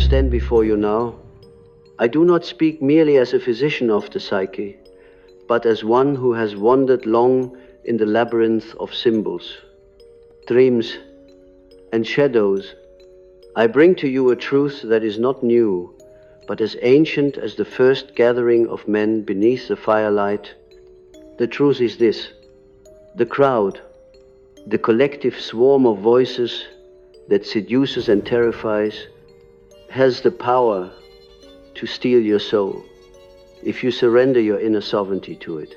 stand before you now, I do not speak merely as a physician of the psyche, but as one who has wandered long in the labyrinth of symbols, dreams, and shadows. I bring to you a truth that is not new, but as ancient as the first gathering of men beneath the firelight. The truth is this: the crowd, the collective swarm of voices that seduces and terrifies, has the power to steal your soul if you surrender your inner sovereignty to it.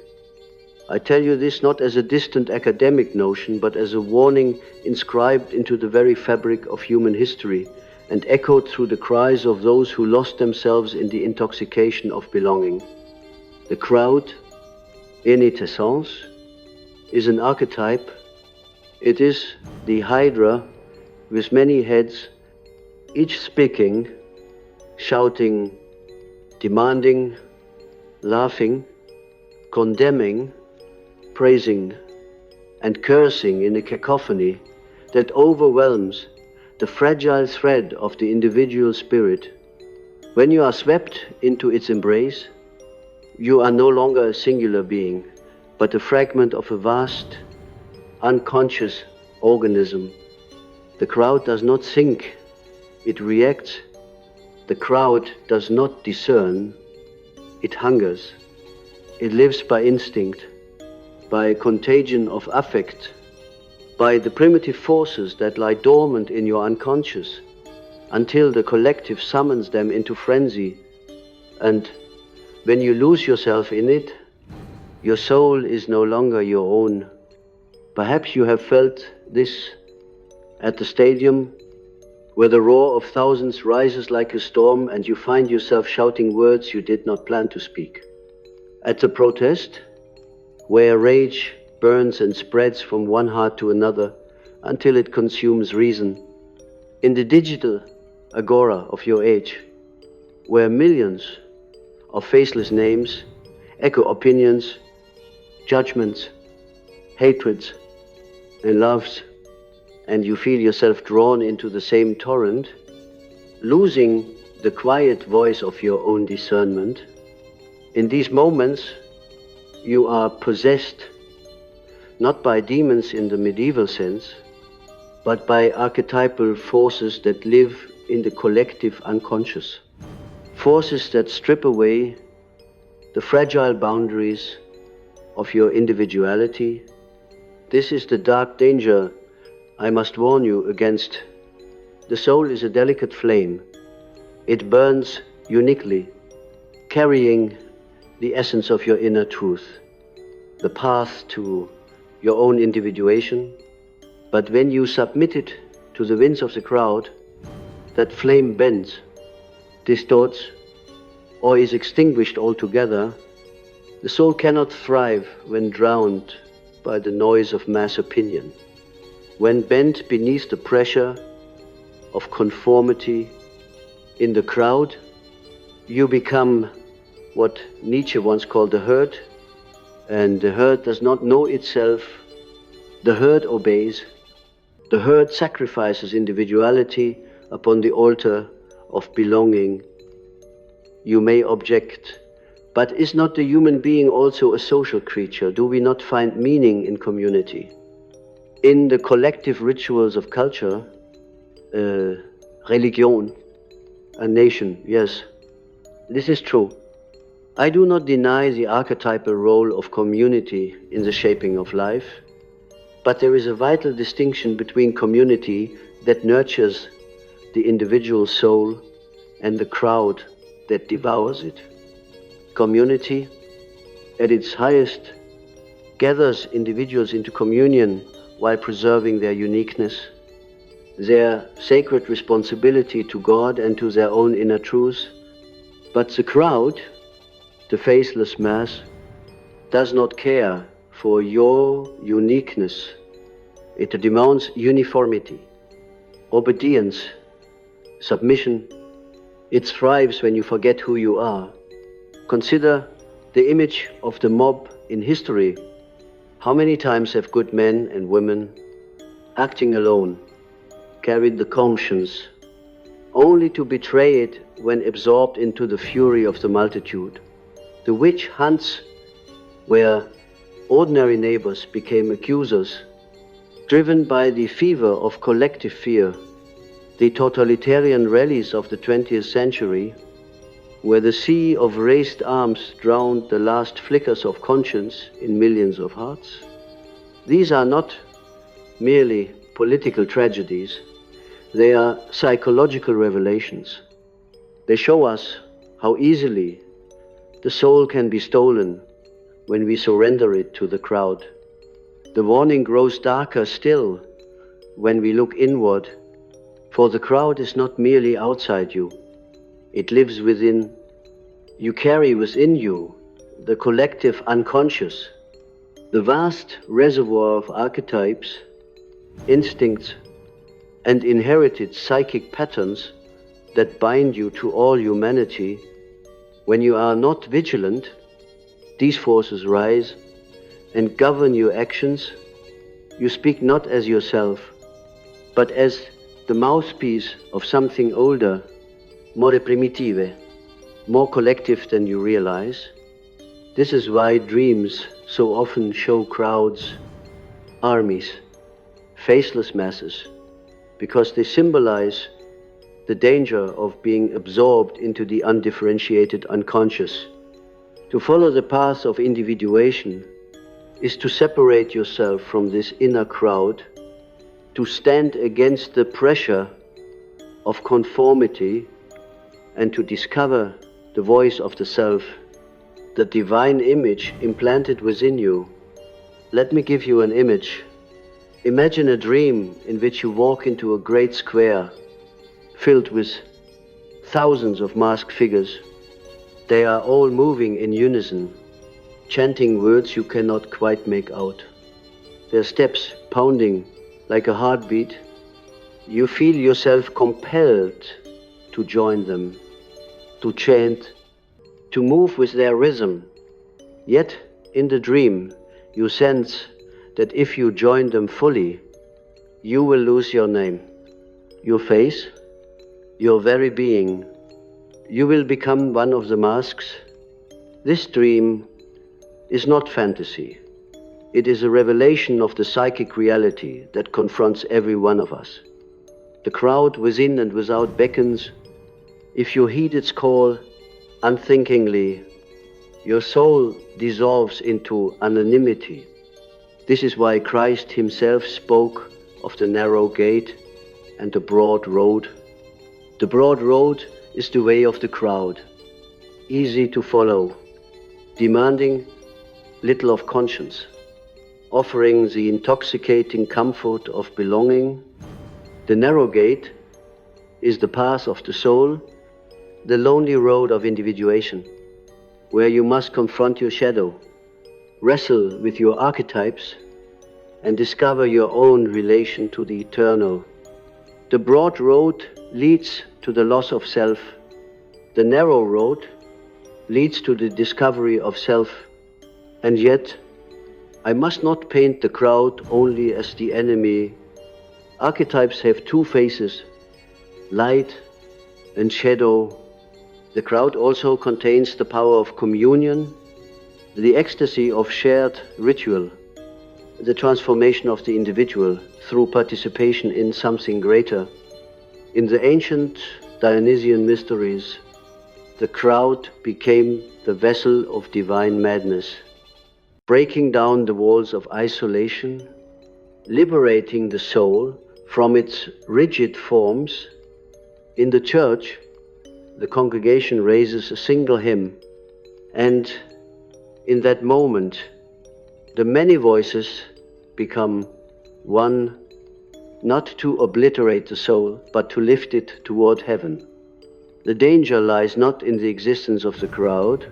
I tell you this not as a distant academic notion, but as a warning inscribed into the very fabric of human history and echoed through the cries of those who lost themselves in the intoxication of belonging. The crowd, in its essence, is an archetype. It is the hydra with many heads, each speaking, shouting, demanding, laughing, condemning, praising, and cursing in a cacophony that overwhelms the fragile thread of the individual spirit. When you are swept into its embrace, you are no longer a singular being, but a fragment of a vast, unconscious organism. The crowd does not think, it reacts. The crowd does not discern, it hungers. It lives by instinct, by contagion of affect, by the primitive forces that lie dormant in your unconscious, until the collective summons them into frenzy. And when you lose yourself in it, your soul is no longer your own. Perhaps you have felt this at the stadium, where the roar of thousands rises like a storm and you find yourself shouting words you did not plan to speak. At the protest, where rage burns and spreads from one heart to another until it consumes reason. In the digital agora of your age, where millions of faceless names echo opinions, judgments, hatreds, and loves, and you feel yourself drawn into the same torrent, losing the quiet voice of your own discernment. In these moments, you are possessed not by demons in the medieval sense, but by archetypal forces that live in the collective unconscious. Forces that strip away the fragile boundaries of your individuality. This is the dark danger I must warn you against. The soul is a delicate flame. It burns uniquely, carrying the essence of your inner truth, the path to your own individuation. But when you submit it to the winds of the crowd, that flame bends, distorts, or is extinguished altogether. The soul cannot thrive when drowned by the noise of mass opinion. When bent beneath the pressure of conformity in the crowd, you become what Nietzsche once called the herd, and the herd does not know itself. The herd obeys. The herd sacrifices individuality upon the altar of belonging. You may object, but is not the human being also a social creature? Do we not find meaning in community? In the collective rituals of culture, religion, a nation, yes, this is true. I do not deny the archetypal role of community in the shaping of life, but there is a vital distinction between community that nurtures the individual soul and the crowd that devours it. Community, at its highest, gathers individuals into communion while preserving their uniqueness, their sacred responsibility to God and to their own inner truth. But the crowd, the faceless mass, does not care for your uniqueness. It demands uniformity, obedience, submission. It thrives when you forget who you are. Consider the image of the mob in history. How many times have good men and women, acting alone, carried the conscience only to betray it when absorbed into the fury of the multitude. The witch hunts where ordinary neighbors became accusers, driven by the fever of collective fear. The totalitarian rallies of the 20th century, where the sea of raised arms drowned the last flickers of conscience in millions of hearts. These are not merely political tragedies, they are psychological revelations. They show us how easily the soul can be stolen when we surrender it to the crowd. The warning grows darker still when we look inward, for the crowd is not merely outside you, it lives within. You carry within you the collective unconscious, the vast reservoir of archetypes, instincts, and inherited psychic patterns that bind you to all humanity. When you are not vigilant, these forces rise and govern your actions. You speak not as yourself, but as the mouthpiece of something older, more primitive, more collective than you realize. This is why dreams so often show crowds, armies, faceless masses, because they symbolize the danger of being absorbed into the undifferentiated unconscious. To follow the path of individuation is to separate yourself from this inner crowd, to stand against the pressure of conformity, and to discover the voice of the self, the divine image implanted within you. Let me give you an image. Imagine a dream in which you walk into a great square filled with thousands of masked figures. They are all moving in unison, chanting words you cannot quite make out. Their steps pounding like a heartbeat. You feel yourself compelled to join them, to chant, to move with their rhythm. Yet, in the dream, you sense that if you join them fully, you will lose your name, your face, your very being. You will become one of the masks. This dream is not fantasy. It is a revelation of the psychic reality that confronts every one of us. The crowd within and without beckons. If you heed its call unthinkingly, your soul dissolves into anonymity. This is why Christ himself spoke of the narrow gate and the broad road. The broad road is the way of the crowd, easy to follow, demanding little of conscience, offering the intoxicating comfort of belonging. The narrow gate is the path of the soul, the lonely road of individuation, where you must confront your shadow, wrestle with your archetypes, and discover your own relation to the eternal. The broad road leads to the loss of self. The narrow road leads to the discovery of self. And yet, I must not paint the crowd only as the enemy. Archetypes have two faces, light and shadow. The crowd also contains the power of communion, the ecstasy of shared ritual, the transformation of the individual through participation in something greater. In the ancient Dionysian mysteries, the crowd became the vessel of divine madness, breaking down the walls of isolation, liberating the soul from its rigid forms. In the church, the congregation raises a single hymn, and in that moment, the many voices become one, not to obliterate the soul, but to lift it toward heaven. The danger lies not in the existence of the crowd,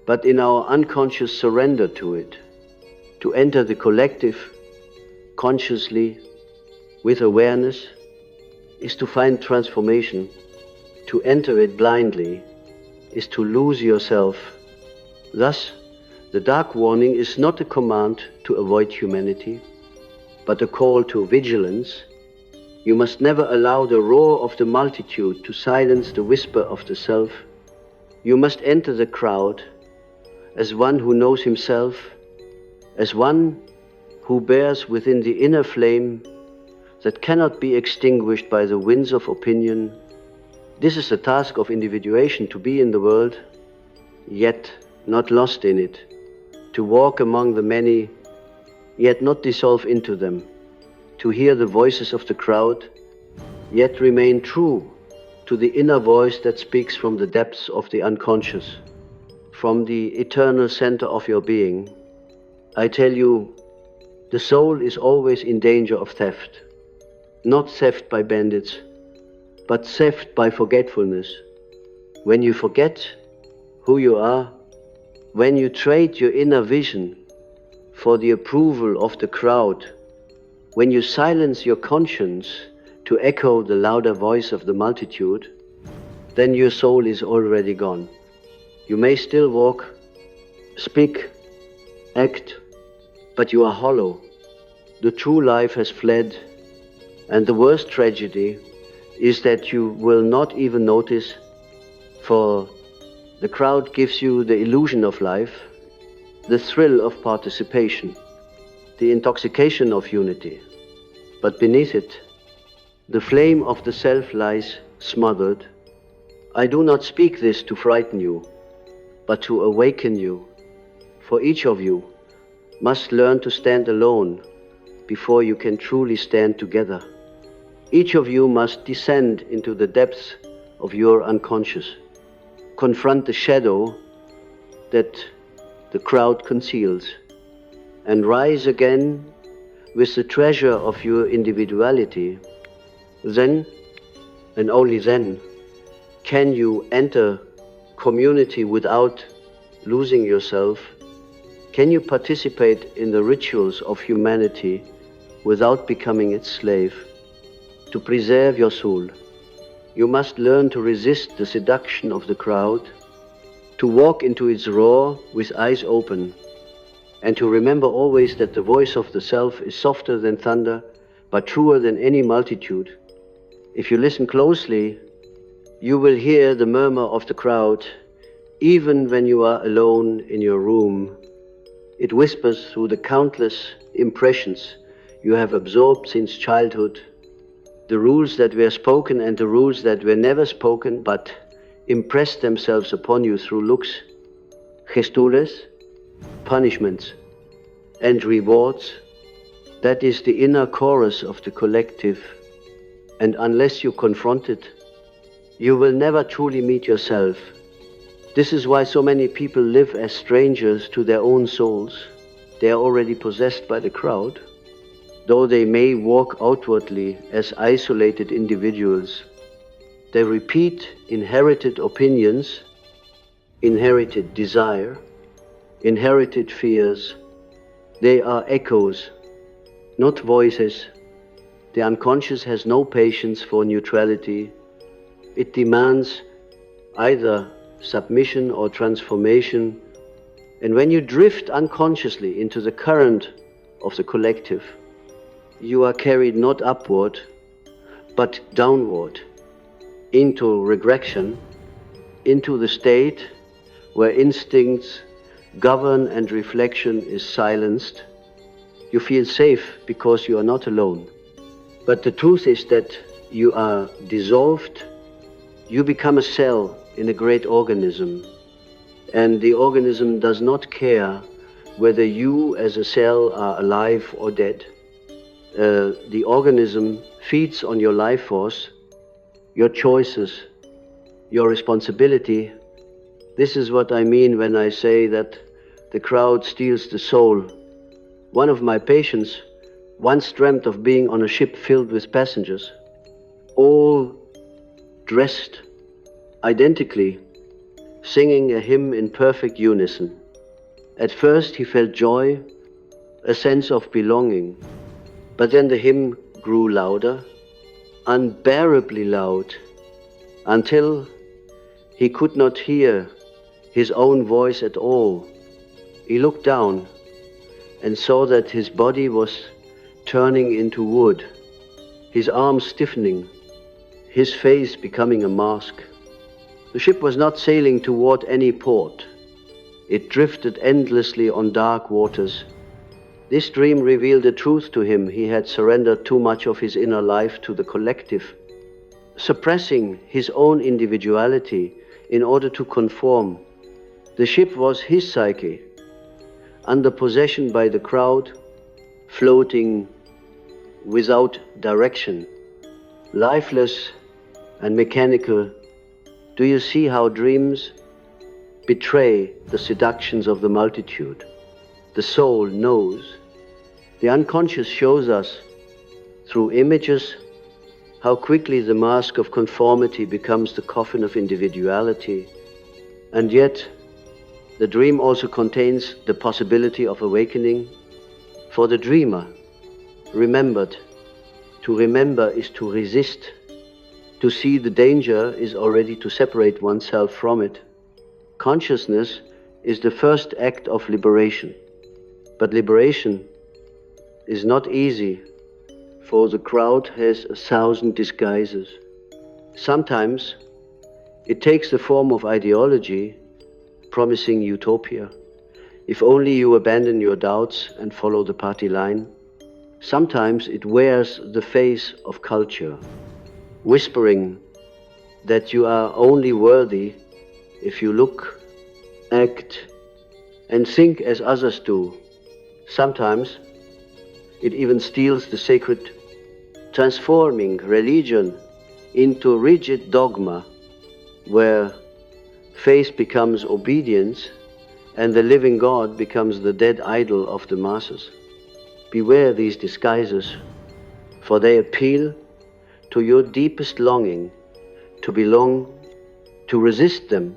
but in our unconscious surrender to it. To enter the collective consciously with awareness is to find transformation. To enter it blindly is to lose yourself. Thus, the dark warning is not a command to avoid humanity, but a call to vigilance, You must never allow the roar of the multitude to silence the whisper of the self. You must enter the crowd as one who knows himself, as one who bears within the inner flame that cannot be extinguished by the winds of opinion. This is the task of individuation, to be in the world, yet not lost in it, to walk among the many, yet not dissolve into them, to hear the voices of the crowd, yet remain true to the inner voice that speaks from the depths of the unconscious, from the eternal center of your being. I tell you, the soul is always in danger of theft. Not theft by bandits, but theft by forgetfulness. When you forget who you are, when you trade your inner vision for the approval of the crowd, when you silence your conscience to echo the louder voice of the multitude, then your soul is already gone. You may still walk, speak, act, but you are hollow. The true life has fled, and the worst tragedy is that you will not even notice, for the crowd gives you the illusion of life, the thrill of participation, the intoxication of unity. But beneath it, the flame of the self lies smothered. I do not speak this to frighten you, but to awaken you, for each of you must learn to stand alone before you can truly stand together. Each of you must descend into the depths of your unconscious, confront the shadow that the crowd conceals, and rise again with the treasure of your individuality. Then, and only then, can you enter community without losing yourself. Can you participate in the rituals of humanity without becoming its slave? To preserve your soul, you must learn to resist the seduction of the crowd, to walk into its roar with eyes open, and to remember always that the voice of the self is softer than thunder, but truer than any multitude. If you listen closely, you will hear the murmur of the crowd, even when you are alone in your room. It whispers through the countless impressions you have absorbed since childhood, the rules that were spoken and the rules that were never spoken but impressed themselves upon you through looks, gestures, punishments, and rewards. That is the inner chorus of the collective, and unless you confront it, you will never truly meet yourself. This is why so many people live as strangers to their own souls. They are already possessed by the crowd, though they may walk outwardly as isolated individuals. They repeat inherited opinions, inherited desire, inherited fears. They are echoes, not voices. The unconscious has no patience for neutrality. It demands either submission or transformation. And when you drift unconsciously into the current of the collective, you are carried not upward, but downward, into regression, into the state where instincts govern and reflection is silenced. You feel safe because you are not alone. But the truth is that you are dissolved. You become a cell in a great organism, and the organism does not care whether you as a cell are alive or dead. The organism feeds on your life force, your choices, your responsibility. This is what I mean when I say that the crowd steals the soul. One of my patients once dreamt of being on a ship filled with passengers, all dressed identically, singing a hymn in perfect unison. At first he felt joy, a sense of belonging, but then the hymn grew louder, unbearably loud, until he could not hear his own voice at all. He looked down and saw that his body was turning into wood. his arms stiffening, his face becoming a mask. The ship was not sailing toward any port. It drifted endlessly on dark waters. This dream revealed the truth to him. He had surrendered too much of his inner life to the collective, suppressing his own individuality in order to conform. The ship was his psyche, under possession by the crowd, floating without direction, lifeless and mechanical. Do you see how dreams betray the seductions of the multitude? The soul knows. The unconscious shows us through images how quickly the mask of conformity becomes the coffin of individuality. And yet, the dream also contains the possibility of awakening. For the dreamer, remembered, to remember is to resist. To see the danger is already to separate oneself from it. Consciousness is the first act of liberation. But liberation is not easy, for the crowd has 1,000 disguises. Sometimes it takes the form of ideology, promising utopia. If only you abandon your doubts and follow the party line. Sometimes it wears the face of culture, whispering that you are only worthy if you look, act, and think as others do. Sometimes it even steals the sacred, transforming religion into rigid dogma, where faith becomes obedience and the living God becomes the dead idol of the masses. Beware these disguises, for they appeal to your deepest longing to belong. To resist them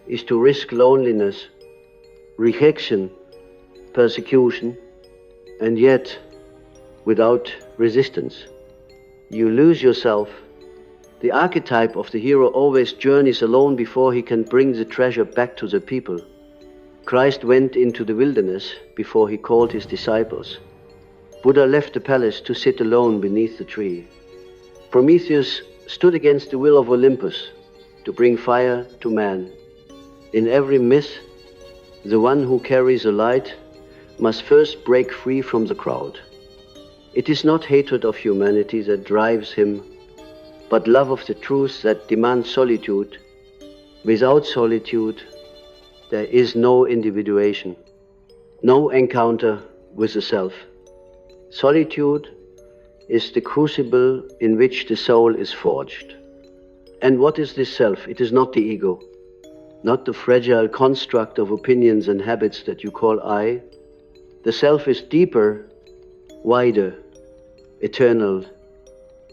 is to risk loneliness, rejection, persecution, and yet, without resistance, you lose yourself. The archetype of the hero always journeys alone before he can bring the treasure back to the people. Christ went into the wilderness before he called his disciples. Buddha left the palace to sit alone beneath the tree. Prometheus stood against the will of Olympus to bring fire to man. In every myth, the one who carries a light must first break free from the crowd. It is not hatred of humanity that drives him, but love of the truth that demands solitude. Without solitude, there is no individuation, no encounter with the self. Solitude is the crucible in which the soul is forged. And what is this self? It is not the ego, not the fragile construct of opinions and habits that you call I. The self is deeper, wider, eternal.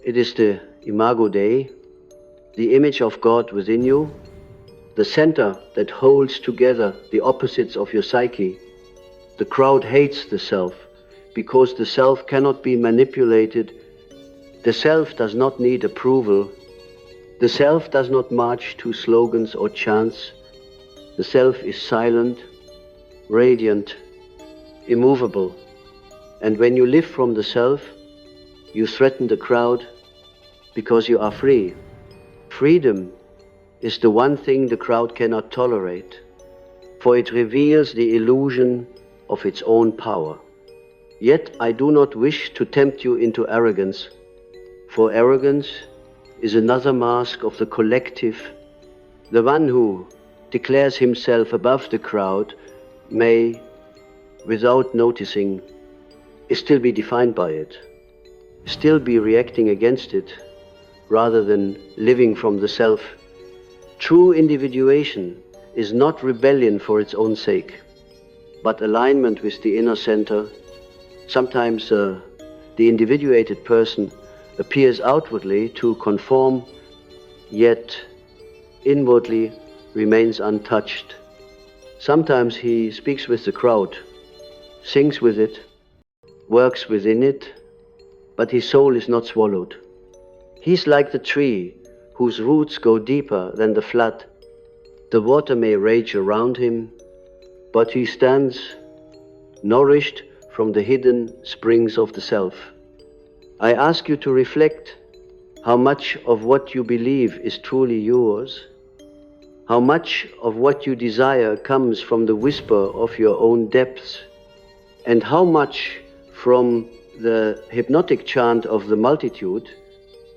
It is the imago Dei, the image of God within you, the center that holds together the opposites of your psyche. The crowd hates the self because the self cannot be manipulated. The self does not need approval. The self does not march to slogans or chants. The self is silent, radiant, immovable. And when you live from the self, you threaten the crowd because you are free. Freedom is the one thing the crowd cannot tolerate, for it reveals the illusion of its own power. Yet I do not wish to tempt you into arrogance, for arrogance is another mask of the collective. The one who declares himself above the crowd may, without noticing, still be defined by it, still be reacting against it, rather than living from the self. True individuation is not rebellion for its own sake, but alignment with the inner center. Sometimes the individuated person appears outwardly to conform, yet inwardly remains untouched. Sometimes he speaks with the crowd, sings with it, works within it, but his soul is not swallowed. He's like the tree whose roots go deeper than the flood. The water may rage around him, but he stands nourished from the hidden springs of the self. I ask you to reflect how much of what you believe is truly yours, how much of what you desire comes from the whisper of your own depths, and how much from the hypnotic chant of the multitude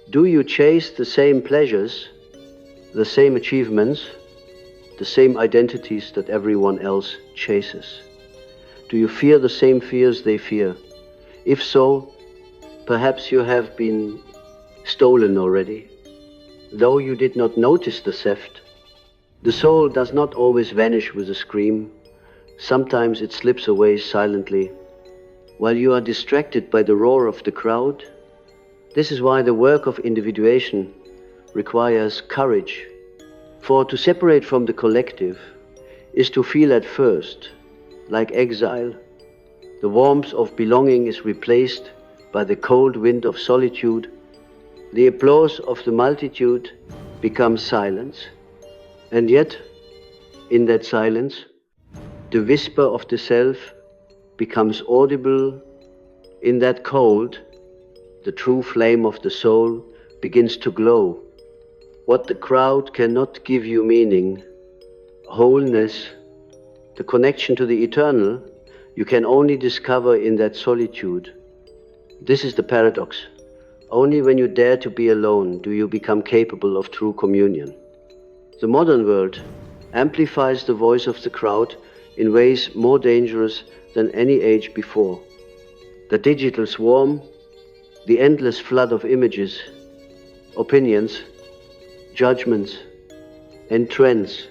do you chase the same pleasures, the same achievements, the same identities that everyone else chases? Do you fear the same fears they fear? If so, perhaps you have been stolen already. Though you did not notice the theft, the soul does not always vanish with a scream. Sometimes it slips away silently, while you are distracted by the roar of the crowd. This is why the work of individuation requires courage. For to separate from the collective is to feel at first like exile. The warmth of belonging is replaced by the cold wind of solitude. The applause of the multitude becomes silence. And yet, in that silence, the whisper of the self becomes audible. In that cold, the true flame of the soul begins to glow. What the crowd cannot give you meaning, wholeness, the connection to the eternal, you can only discover in that solitude. This is the paradox. Only when you dare to be alone do you become capable of true communion. The modern world amplifies the voice of the crowd in ways more dangerous than any age before. The digital swarm, the endless flood of images, opinions, judgments, and trends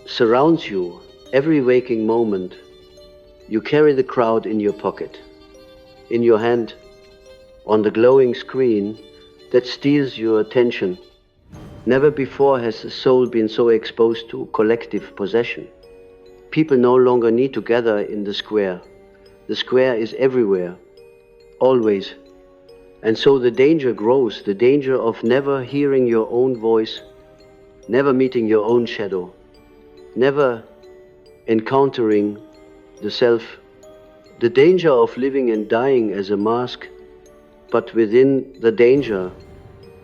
surrounds you every waking moment. You carry the crowd in your pocket, in your hand, on the glowing screen that steals your attention. Never before has the soul been so exposed to collective possession. People no longer need to gather in the square. The square is everywhere, always. And so the danger grows, the danger of never hearing your own voice, never meeting your own shadow, never encountering the self, the danger of living and dying as a mask. But within the danger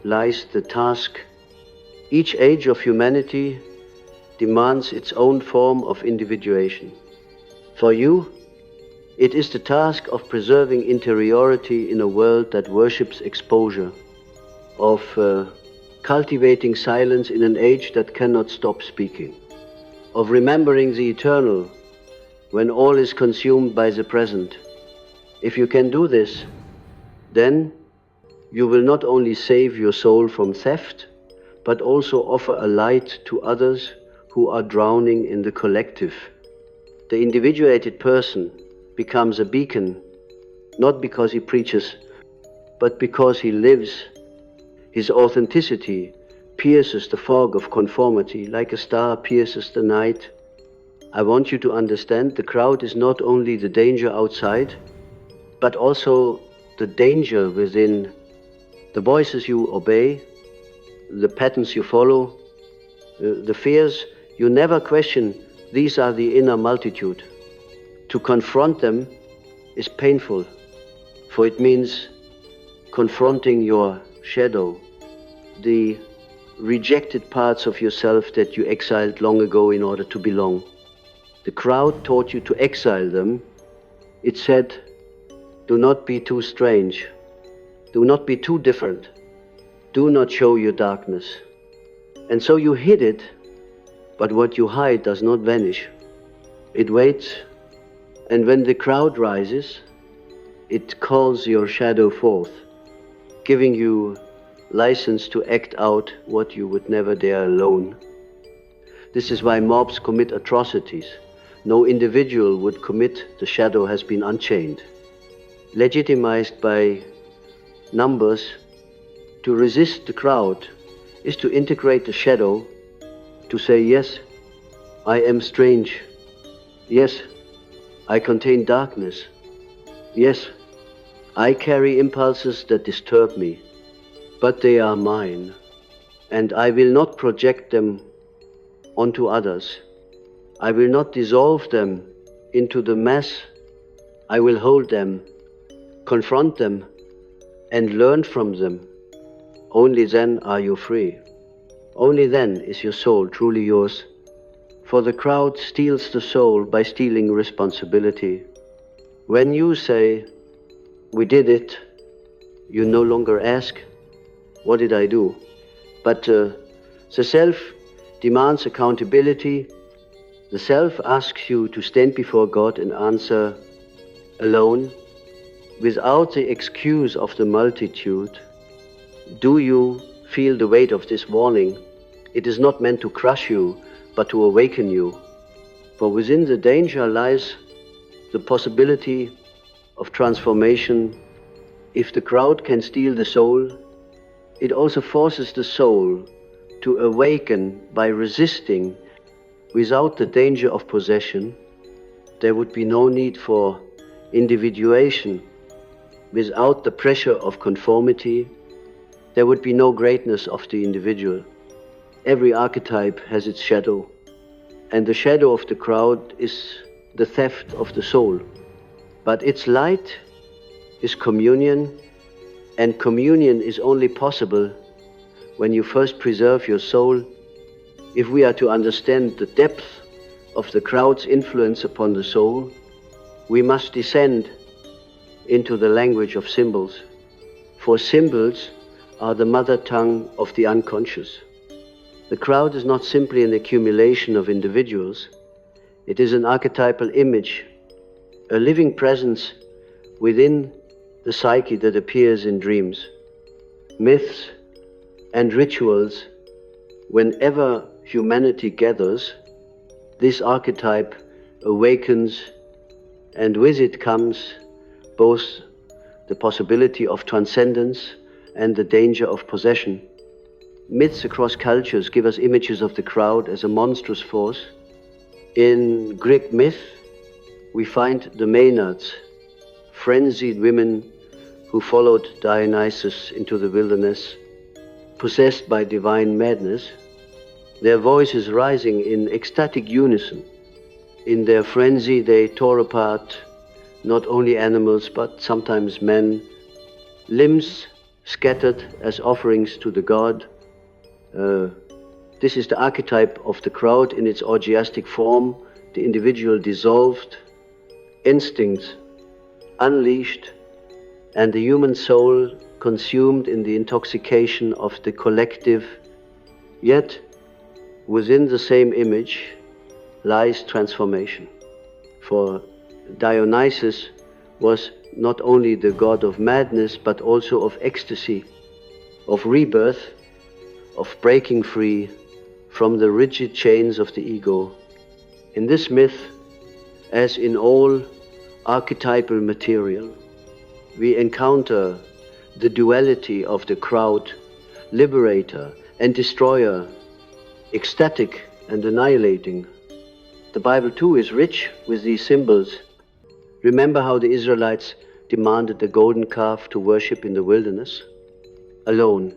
lies the task. Each age of humanity demands its own form of individuation. For you, it is the task of preserving interiority in a world that worships exposure, of cultivating silence in an age that cannot stop speaking, of remembering the eternal when all is consumed by the present. If you can do this, then you will not only save your soul from theft, but also offer a light to others who are drowning in the collective. The individuated person becomes a beacon, not because he preaches, but because he lives. His authenticity pierces the fog of conformity like a star pierces the night. I want you to understand the crowd is not only the danger outside, but also the danger within. The voices you obey, the patterns you follow, the fears you never question, these are the inner multitude. To confront them is painful, for it means confronting your shadow, the rejected parts of yourself that you exiled long ago in order to belong. The crowd taught you to exile them. It said, do not be too strange. Do not be too different. Do not show your darkness. And so you hid it, but what you hide does not vanish. It waits, and when the crowd rises, it calls your shadow forth, giving you license to act out what you would never dare alone. This is why mobs commit atrocities. No individual would commit, the shadow has been unchained. Legitimized by numbers, to resist the crowd is to integrate the shadow, to say, yes, I am strange. Yes, I contain darkness. Yes, I carry impulses that disturb me, but they are mine, and I will not project them onto others. I will not dissolve them into the mass. I will hold them, confront them, and learn from them, only then are you free. Only then is your soul truly yours. For the crowd steals the soul by stealing responsibility. When you say, "We did it," you no longer ask, "What did I do?" But the self demands accountability. The self asks you to stand before God and answer alone, without the excuse of the multitude. Do you feel the weight of this warning? It is not meant to crush you, but to awaken you. For within the danger lies the possibility of transformation. If the crowd can steal the soul, it also forces the soul to awaken by resisting. Without the danger of possession, there would be no need for individuation. Without the pressure of conformity, there would be no greatness of the individual. Every archetype has its shadow, and the shadow of the crowd is the theft of the soul. But its light is communion, and communion is only possible when you first preserve your soul. If we are to understand the depth of the crowd's influence upon the soul, we must descend into the language of symbols, for symbols are the mother tongue of the unconscious. The crowd is not simply an accumulation of individuals, it is an archetypal image, a living presence within the psyche that appears in dreams. Myths and rituals, whenever humanity gathers, this archetype awakens, and with it comes both the possibility of transcendence and the danger of possession. Myths across cultures give us images of the crowd as a monstrous force. In Greek myth, we find the Maenads, frenzied women who followed Dionysus into the wilderness, possessed by divine madness, their voices rising in ecstatic unison. In their frenzy, they tore apart not only animals, but sometimes men, limbs scattered as offerings to the god. This is the archetype of the crowd in its orgiastic form, the individual dissolved, instincts unleashed, and the human soul consumed in the intoxication of the collective. Yet, within the same image lies transformation. For Dionysus was not only the god of madness, but also of ecstasy, of rebirth, of breaking free from the rigid chains of the ego. In this myth, as in all archetypal material, we encounter the duality of the crowd, liberator and destroyer, ecstatic and annihilating. The Bible too is rich with these symbols. Remember how the Israelites demanded the golden calf to worship in the wilderness? Alone.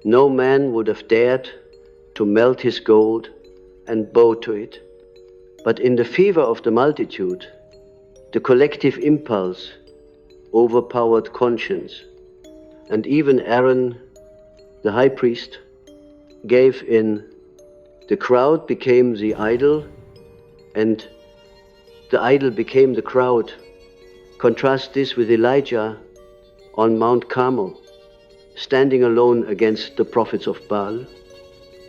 No man would have dared to melt his gold and bow to it. But in the fever of the multitude, the collective impulse overpowered conscience. And even Aaron, the high priest, gave in. The crowd became the idol, and the idol became the crowd. Contrast this with Elijah on Mount Carmel, standing alone against the prophets of Baal.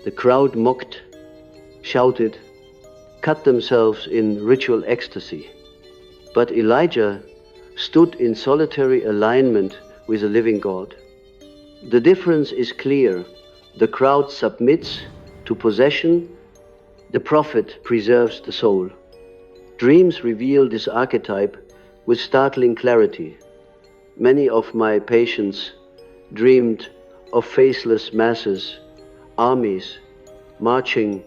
The crowd mocked, shouted, cut themselves in ritual ecstasy. But Elijah stood in solitary alignment with the living God. The difference is clear. The crowd submits to possession, the prophet preserves the soul. Dreams reveal this archetype with startling clarity. Many of my patients dreamed of faceless masses, armies, marching,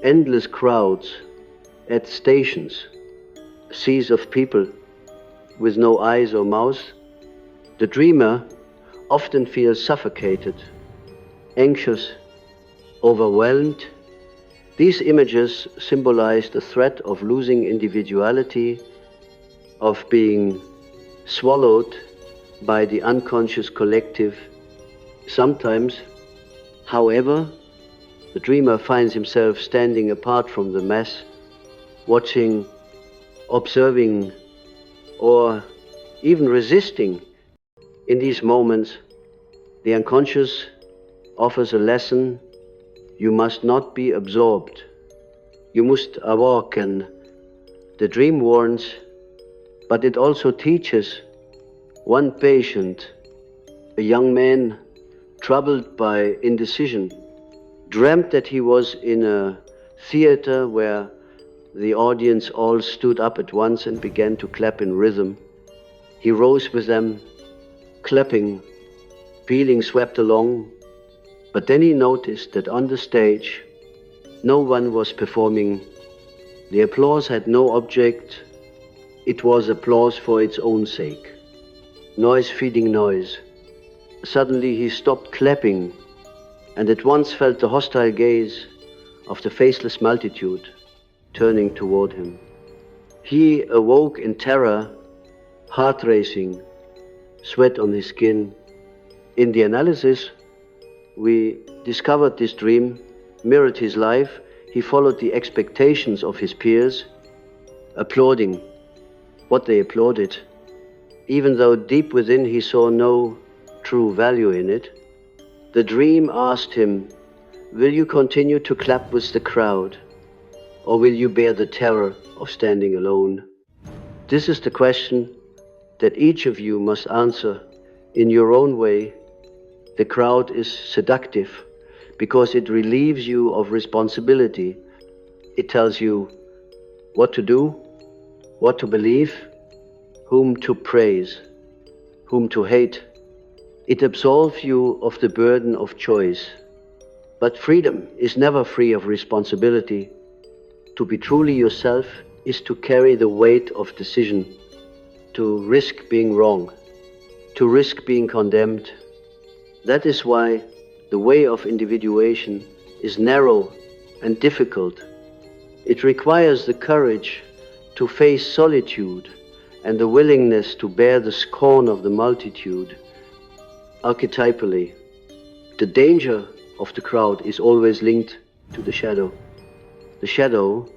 endless crowds at stations, seas of people with no eyes or mouths. The dreamer often feels suffocated, anxious, overwhelmed. These images symbolize the threat of losing individuality, of being swallowed by the unconscious collective. Sometimes, however, the dreamer finds himself standing apart from the mass, watching, observing, or even resisting. In these moments, the unconscious offers a lesson: you must not be absorbed. You must awaken. The dream warns, but it also teaches. One patient, a young man troubled by indecision, dreamt that he was in a theater where the audience all stood up at once and began to clap in rhythm. He rose with them, clapping, feeling swept along, but then he noticed that on the stage no one was performing. The applause had no object. It was applause for its own sake. Noise feeding noise. Suddenly he stopped clapping and at once felt the hostile gaze of the faceless multitude turning toward him. He awoke in terror, heart racing, sweat on his skin. In the analysis, we discovered this dream mirrored his life. He followed the expectations of his peers, applauding what they applauded, even though deep within he saw no true value in it. The dream asked him, will you continue to clap with the crowd, or will you bear the terror of standing alone? This is the question that each of you must answer in your own way. The crowd is seductive because it relieves you of responsibility. It tells you what to do, what to believe, whom to praise, whom to hate. It absolves you of the burden of choice. But freedom is never free of responsibility. To be truly yourself is to carry the weight of decision, to risk being wrong, to risk being condemned. That is why the way of individuation is narrow and difficult. It requires the courage to face solitude and the willingness to bear the scorn of the multitude. Archetypally, the danger of the crowd is always linked to the shadow. The shadow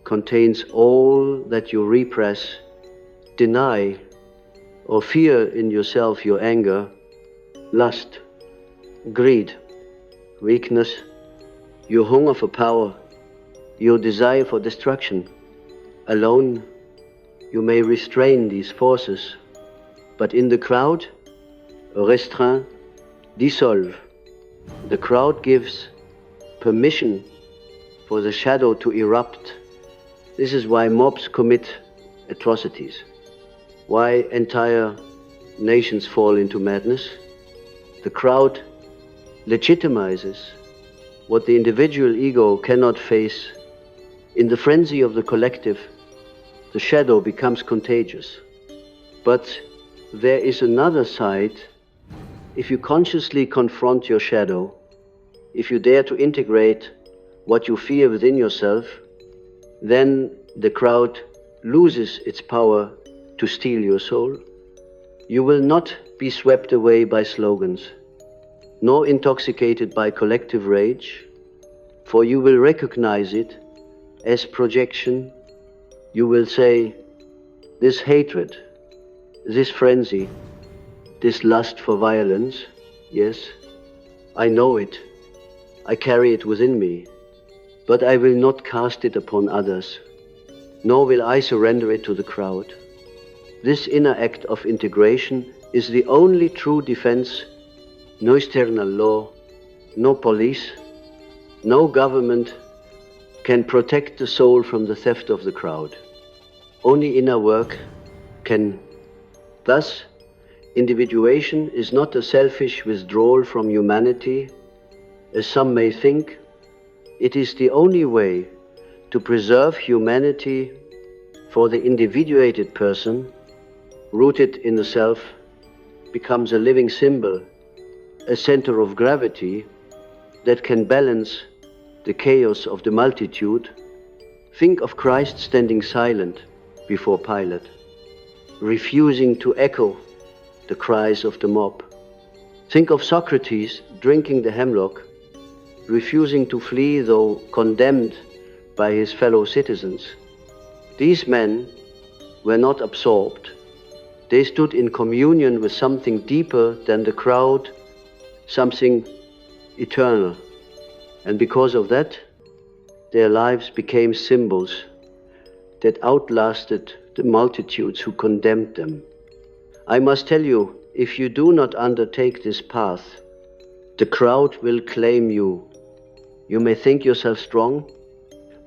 contains all that you repress, deny, or fear in yourself: your anger, lust, greed, weakness, your hunger for power, your desire for destruction. Alone, you may restrain these forces, but in the crowd, restreint, dissolve. The crowd gives permission for the shadow to erupt. This is why mobs commit atrocities, why entire nations fall into madness. The crowd legitimizes what the individual ego cannot face. In the frenzy of the collective, the shadow becomes contagious. But there is another side. If you consciously confront your shadow, if you dare to integrate what you fear within yourself, then the crowd loses its power to steal your soul. You will not be swept away by slogans, nor intoxicated by collective rage, for you will recognize it as projection. You will say, this hatred, this frenzy, this lust for violence, yes, I know it, I carry it within me, but I will not cast it upon others, nor will I surrender it to the crowd. This inner act of integration is the only true defense. No external law, no police, no government can protect the soul from the theft of the crowd. Only inner work can. Thus, individuation is not a selfish withdrawal from humanity, as some may think. It is the only way to preserve humanity, for the individuated person, rooted in the self, becomes a living symbol, a center of gravity that can balance the chaos of the multitude. Think of Christ standing silent before Pilate, refusing to echo the cries of the mob. Think of Socrates drinking the hemlock, refusing to flee though condemned by his fellow citizens. These men were not absorbed. They stood in communion with something deeper than the crowd, something eternal. And because of that, their lives became symbols that outlasted the multitudes who condemned them. I must tell you, if you do not undertake this path, the crowd will claim you. You may think yourself strong,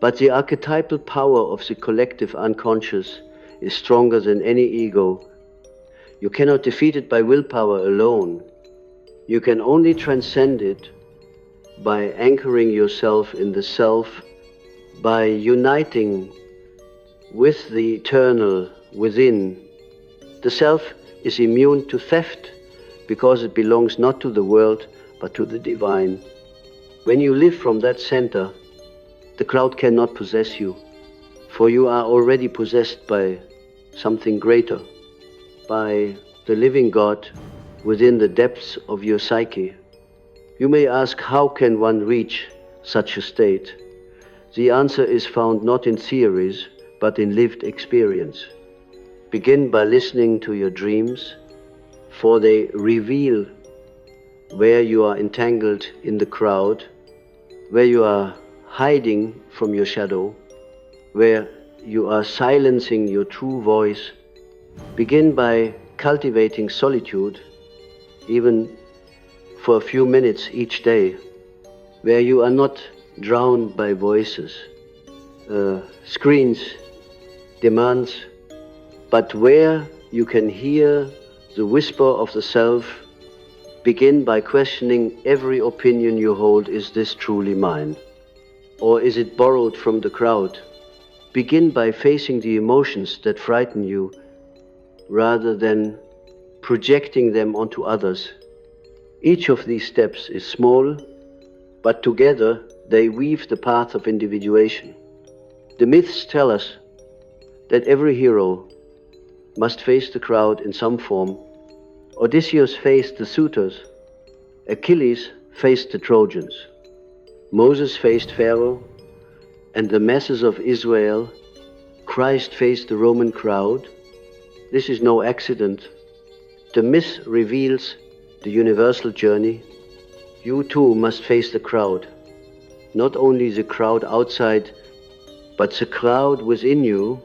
but the archetypal power of the collective unconscious is stronger than any ego. You cannot defeat it by willpower alone. You can only transcend it by anchoring yourself in the self, by uniting with the eternal within. The self is immune to theft because it belongs not to the world but to the divine. When you live from that center, the crowd cannot possess you, for you are already possessed by something greater, by the living God within the depths of your psyche. You may ask, how can one reach such a state? The answer is found not in theories, but in lived experience. Begin by listening to your dreams, for they reveal where you are entangled in the crowd, where you are hiding from your shadow, where you are silencing your true voice. Begin by cultivating solitude, even for a few minutes each day, where you are not drowned by voices, screens, demands, but where you can hear the whisper of the self. Begin by questioning every opinion you hold. Is this truly mine? Or is it borrowed from the crowd? Begin by facing the emotions that frighten you rather than projecting them onto others. Each of these steps is small, but together they weave the path of individuation. The myths tell us that every hero must face the crowd in some form. Odysseus faced the suitors, Achilles faced the Trojans, Moses faced Pharaoh and the masses of Israel, Christ faced the Roman crowd. This is no accident. The myth reveals the universal journey. You too must face the crowd, not only the crowd outside, but the crowd within you.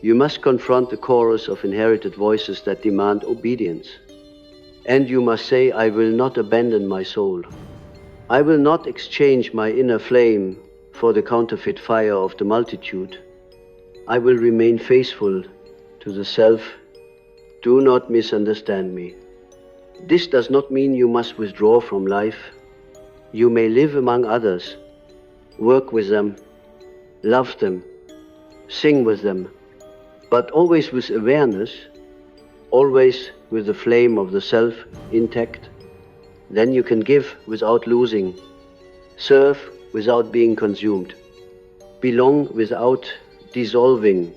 You must confront the chorus of inherited voices that demand obedience. And you must say, I will not abandon my soul. I will not exchange my inner flame for the counterfeit fire of the multitude. I will remain faithful to the self. Do not misunderstand me. This does not mean you must withdraw from life. You may live among others, work with them, love them, sing with them, but always with awareness, always with the flame of the self intact. Then you can give without losing, serve without being consumed, belong without dissolving.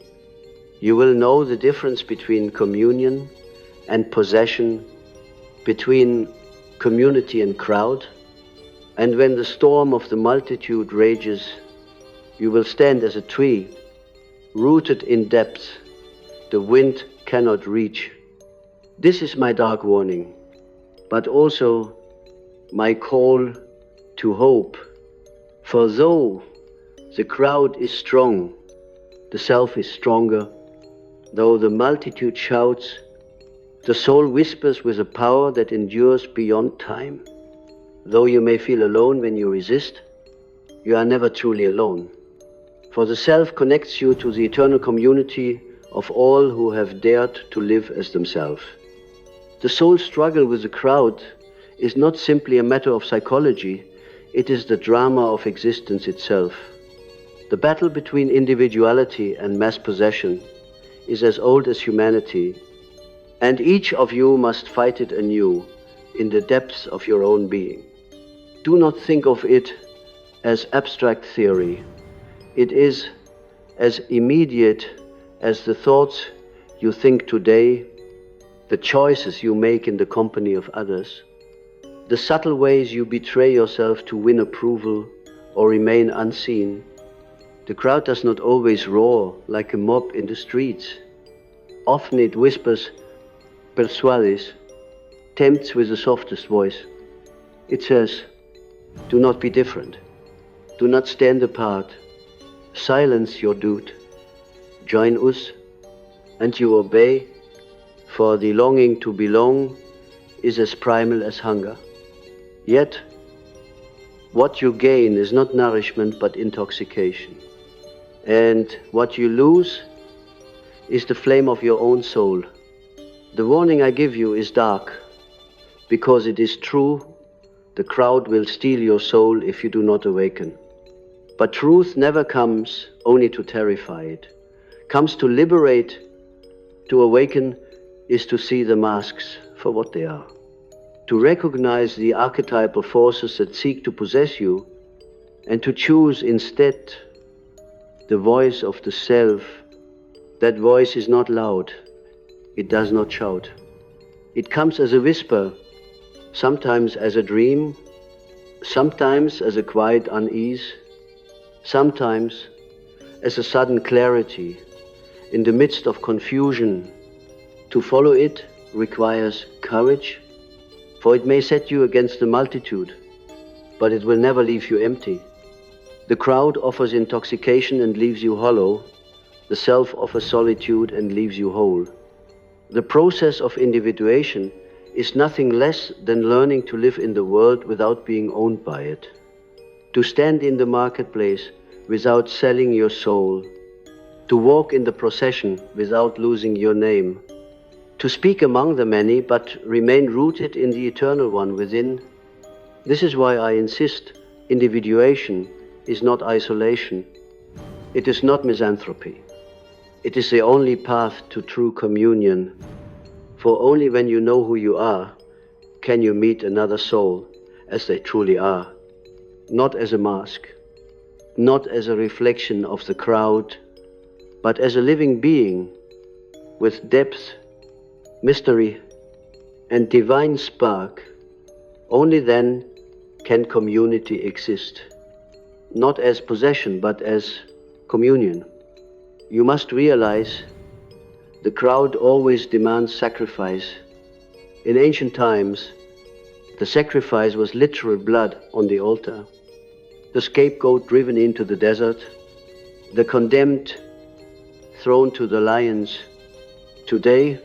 You will know the difference between communion and possession, between community and crowd. And when the storm of the multitude rages, you will stand as a tree, rooted in depth the wind cannot reach. This is my dark warning, but also my call to hope. For though the crowd is strong, the self is stronger. Though the multitude shouts, the soul whispers with a power that endures beyond time. Though you may feel alone when you resist, you are never truly alone. For the self connects you to the eternal community of all who have dared to live as themselves. The soul struggle with the crowd is not simply a matter of psychology, it is the drama of existence itself. The battle between individuality and mass possession is as old as humanity, and each of you must fight it anew in the depths of your own being. Do not think of it as abstract theory. It is as immediate as the thoughts you think today the choices you make in the company of others, the subtle ways you betray yourself to win approval or remain unseen. The crowd does not always roar like a mob in the streets. Often it whispers, persuades, tempts with the softest voice. It says, do not be different. Do not stand apart. Silence your dude. Join us, and you obey, for the longing to belong is as primal as hunger. Yet, what you gain is not nourishment but intoxication. And what you lose is the flame of your own soul. The warning I give you is dark, because it is true, the crowd will steal your soul if you do not awaken. But truth never comes only to terrify it, comes to liberate. To awaken is to see the masks for what they are, to recognize the archetypal forces that seek to possess you, and to choose instead the voice of the self. That voice is not loud, it does not shout. It comes as a whisper, sometimes as a dream, sometimes as a quiet unease, sometimes as a sudden clarity in the midst of confusion. To follow it requires courage, for it may set you against the multitude, but it will never leave you empty. The crowd offers intoxication and leaves you hollow. The self offers solitude and leaves you whole. The process of individuation is nothing less than learning to live in the world without being owned by it, to stand in the marketplace without selling your soul, to walk in the procession without losing your name, to speak among the many but remain rooted in the eternal one within. This is why I insist individuation is not isolation. It is not misanthropy. It is the only path to true communion. For only when you know who you are, can you meet another soul as they truly are. Not as a mask, not as a reflection of the crowd, but as a living being with depth, mystery, and divine spark. Only then can community exist. Not as possession, but as communion. You must realize the crowd always demands sacrifice. In ancient times, the sacrifice was literal blood on the altar, the scapegoat driven into the desert, the condemned thrown to the lions. Today,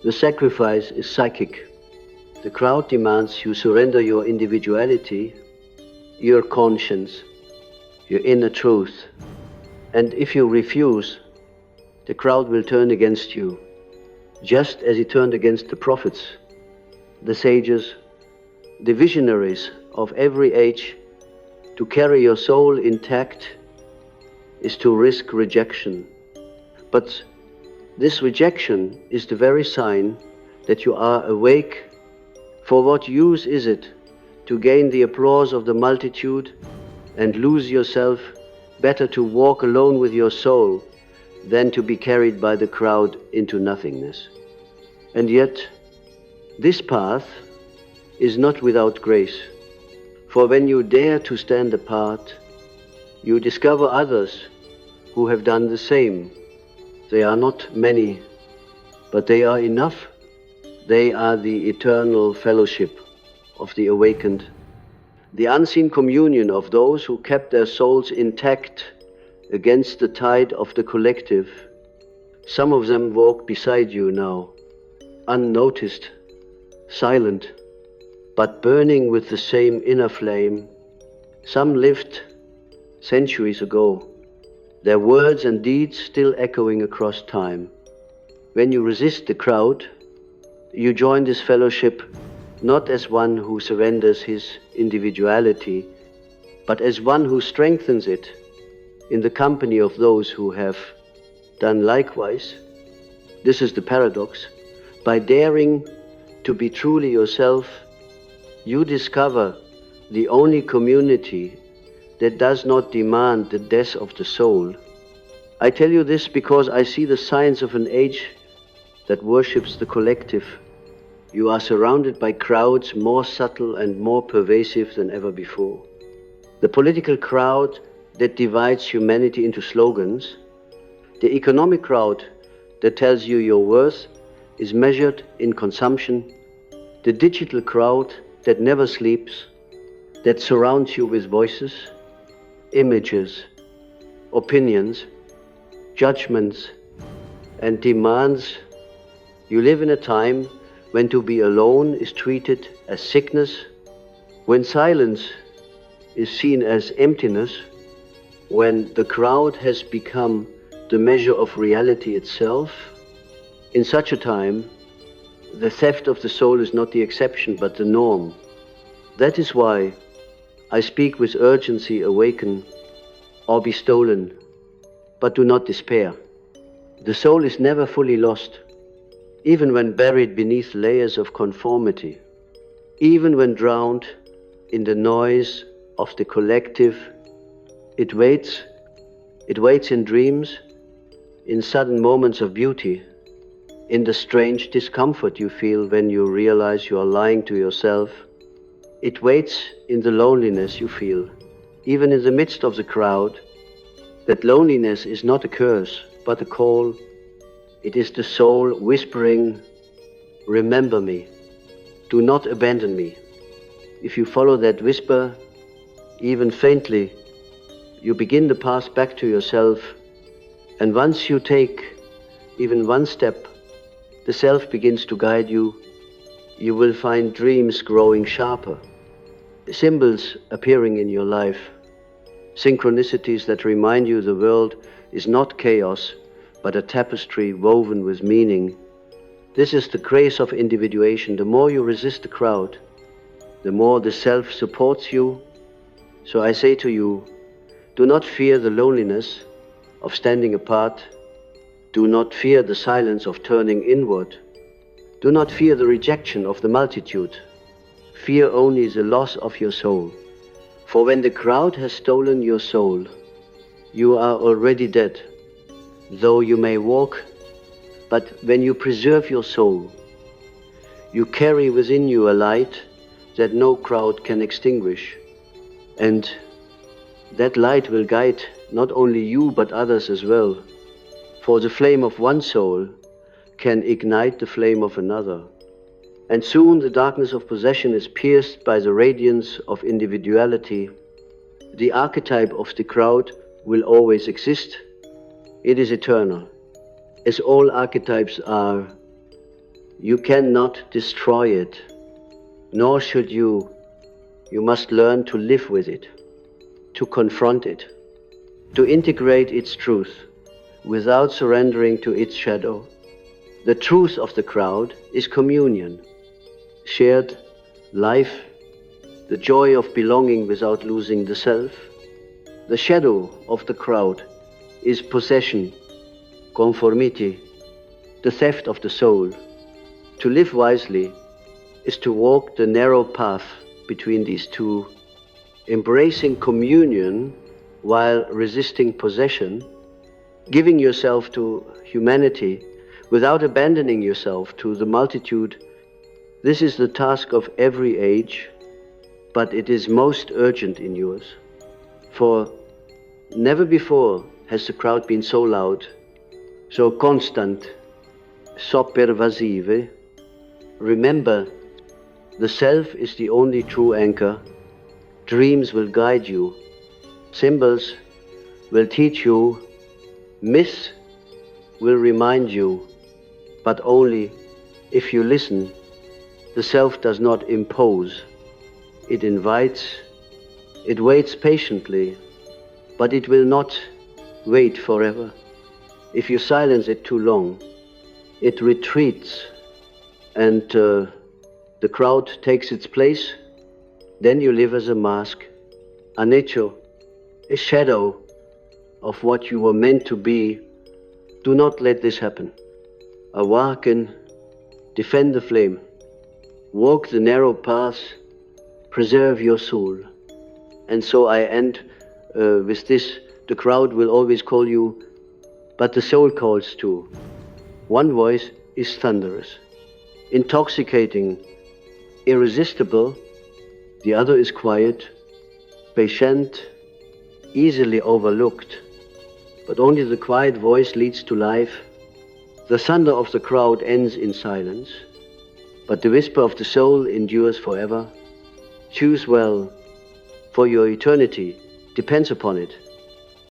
the sacrifice is psychic. The crowd demands you surrender your individuality, your conscience, your inner truth. And if you refuse, the crowd will turn against you, just as it turned against the prophets, the sages, the visionaries of every age. To carry your soul intact is to risk rejection. But this rejection is the very sign that you are awake. For what use is it to gain the applause of the multitude and lose yourself? Better to walk alone with your soul than to be carried by the crowd into nothingness. And yet, this path is not without grace. For when you dare to stand apart, you discover others who have done the same. They are not many, but they are enough. They are the eternal fellowship of the awakened, the unseen communion of those who kept their souls intact against the tide of the collective. Some of them walk beside you now, unnoticed, silent, but burning with the same inner flame. Some lived centuries ago, their words and deeds still echoing across time. When you resist the crowd, you join this fellowship not as one who surrenders his individuality, but as one who strengthens it in the company of those who have done likewise. This is the paradox. By daring to be truly yourself, you discover the only community that does not demand the death of the soul. I tell you this because I see the signs of an age that worships the collective. You are surrounded by crowds more subtle and more pervasive than ever before. The political crowd that divides humanity into slogans, the economic crowd that tells you your worth is measured in consumption, the digital crowd that never sleeps, that surrounds you with voices, images, opinions, judgments, and demands. You live in a time when to be alone is treated as sickness, when silence is seen as emptiness, when the crowd has become the measure of reality itself. In such a time, the theft of the soul is not the exception but the norm. That is why I speak with urgency: awaken or be stolen, but do not despair. The soul is never fully lost, even when buried beneath layers of conformity, even when drowned in the noise of the collective. It waits in dreams, in sudden moments of beauty, in the strange discomfort you feel when you realize you are lying to yourself. It waits in the loneliness you feel, even in the midst of the crowd. That loneliness is not a curse, but a call. It is the soul whispering, remember me, do not abandon me. If you follow that whisper, even faintly, you begin the path back to yourself, and once you take even one step, the self begins to guide you. You will find dreams growing sharper, symbols appearing in your life, synchronicities that remind you the world is not chaos, but a tapestry woven with meaning. This is the grace of individuation. The more you resist the crowd, the more the self supports you. So I say to you, do not fear the loneliness of standing apart. Do not fear the silence of turning inward. Do not fear the rejection of the multitude. Fear only the loss of your soul. For when the crowd has stolen your soul, you are already dead. Though you may walk, but when you preserve your soul, you carry within you a light that no crowd can extinguish. And that light will guide not only you but others as well. For the flame of one soul can ignite the flame of another. And soon the darkness of possession is pierced by the radiance of individuality. The archetype of the crowd will always exist. It is eternal, as all archetypes are. You cannot destroy it, nor should you. You must learn to live with it, to confront it, to integrate its truth without surrendering to its shadow. The truth of the crowd is communion, shared life, the joy of belonging without losing the self. The shadow of the crowd is possession, conformity, the theft of the soul. To live wisely is to walk the narrow path between these two, embracing communion while resisting possession, giving yourself to humanity without abandoning yourself to the multitude. This is the task of every age, but it is most urgent in yours. For never before has the crowd been so loud, so constant, so pervasive. Remember, the self is the only true anchor. Dreams will guide you. Symbols will teach you. Myths will remind you, but only if you listen. The self does not impose. It invites. It waits patiently, but it will not wait forever. If you silence it too long, it retreats, and the crowd takes its place. Then you live as a mask, an echo, a shadow of what you were meant to be. Do not let this happen. Awaken, defend the flame, walk the narrow path, preserve your soul. And so I end with this: the crowd will always call you, but the soul calls too. One voice is thunderous, intoxicating, irresistible. The other is quiet, patient, easily overlooked. But only the quiet voice leads to life. The thunder of the crowd ends in silence, but the whisper of the soul endures forever. Choose well, for your eternity depends upon it.